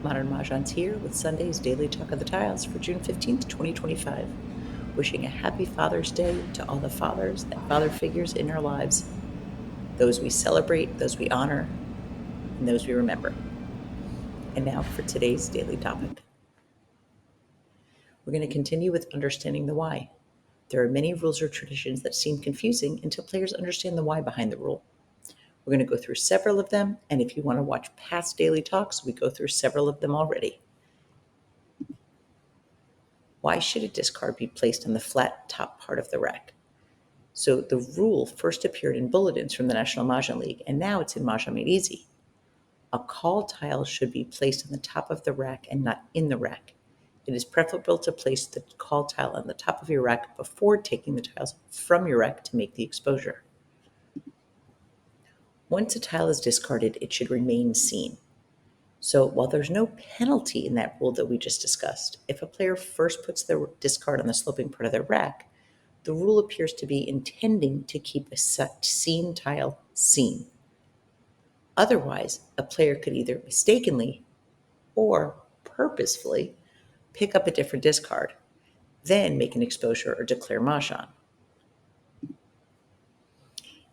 Modern Mahjong's here with Sunday's Daily Talk of the Tiles for June 15th, 2025. Wishing a happy Father's Day to all the fathers and father figures in our lives, those we celebrate, those we honor, and those we remember. And now for today's daily topic. We're going to continue with understanding the why. There are many rules or traditions that seem confusing until players understand the why behind the rule. We're going to go through several of them, and if you want to watch past daily talks, we go through several of them already. Why should a discard be placed on the flat top part of the rack? So the rule first appeared in bulletins from the National Mahjong League, and now it's in Mahjong Made Easy. A call tile should be placed on the top of the rack and not in the rack. It is preferable to place the call tile on the top of your rack before taking the tiles from your rack to make the exposure. Once a tile is discarded, it should remain seen. So while there's no penalty in that rule that we just discussed, if a player first puts their discard on the sloping part of their rack, the rule appears to be intending to keep a seen tile seen. Otherwise, a player could either mistakenly or purposefully pick up a different discard, then make an exposure or declare Mahjong.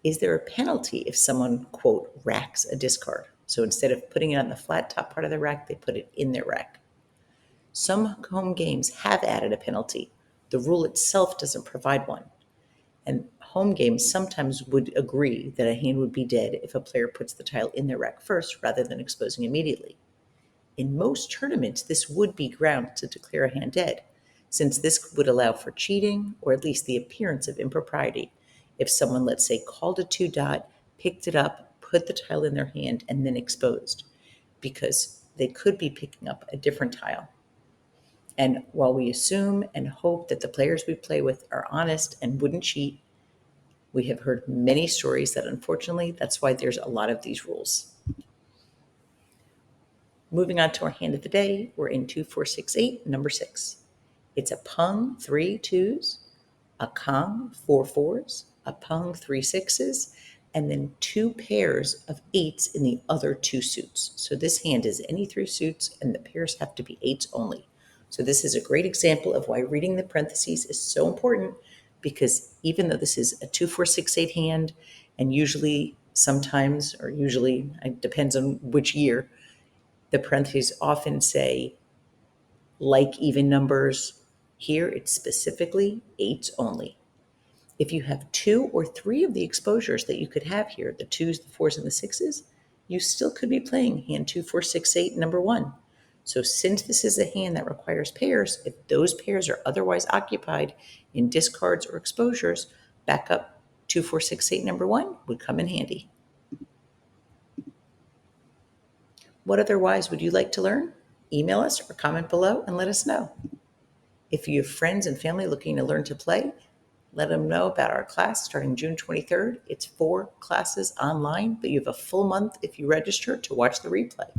Is there a penalty if someone, quote, racks a discard? So instead of putting it on the flat top part of the rack, they put it in their rack. Some home games have added a penalty. The rule itself doesn't provide one. And home games sometimes would agree that a hand would be dead if a player puts the tile in their rack first rather than exposing immediately. In most tournaments, this would be ground to declare a hand dead, since this would allow for cheating or at least the appearance of impropriety if someone, let's say, called a 2-dot, picked it up, put the tile in their hand, and then exposed, because they could be picking up a different tile. And while we assume and hope that the players we play with are honest and wouldn't cheat, we have heard many stories that unfortunately that's why there's a lot of these rules. Moving on to our hand of the day, we're in 2468, number 6. It's a pung, 3 2s, a kong, 4 4s, a pung, 3 6s, and then 2 pairs of 8s in the other 2 suits. So this hand is any 3 suits, and the pairs have to be 8s only. So this is a great example of why reading the parentheses is so important, because even though this is a 2468 hand, and usually, sometimes, or usually, it depends on which year, the parentheses often say like even numbers. Here it's specifically 8s only. If you have 2 or 3 of the exposures that you could have here, the 2s, the 4s, and the 6s, you still could be playing hand 2468, number 1. So since this is a hand that requires pairs, if those pairs are otherwise occupied in discards or exposures, backup 2468, number 1 would come in handy. What otherwise would you like to learn? Email us or comment below and let us know. If you have friends and family looking to learn to play, let them know about our class starting June 23rd. It's 4 classes online, but you have a full month if you register to watch the replay.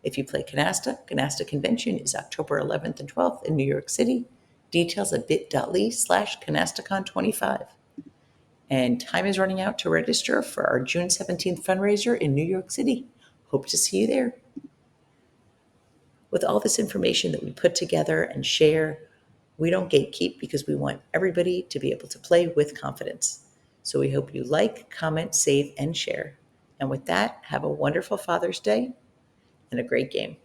If you play Canasta, Canasta Convention is October 11th and 12th in New York City. Details at bit.ly/CanastaCon25. And time is running out to register for our June 17th fundraiser in New York City. Hope to see you there. With all this information that we put together and share, we don't gatekeep because we want everybody to be able to play with confidence. So we hope you like, comment, save, and share. And with that, have a wonderful Father's Day and a great game.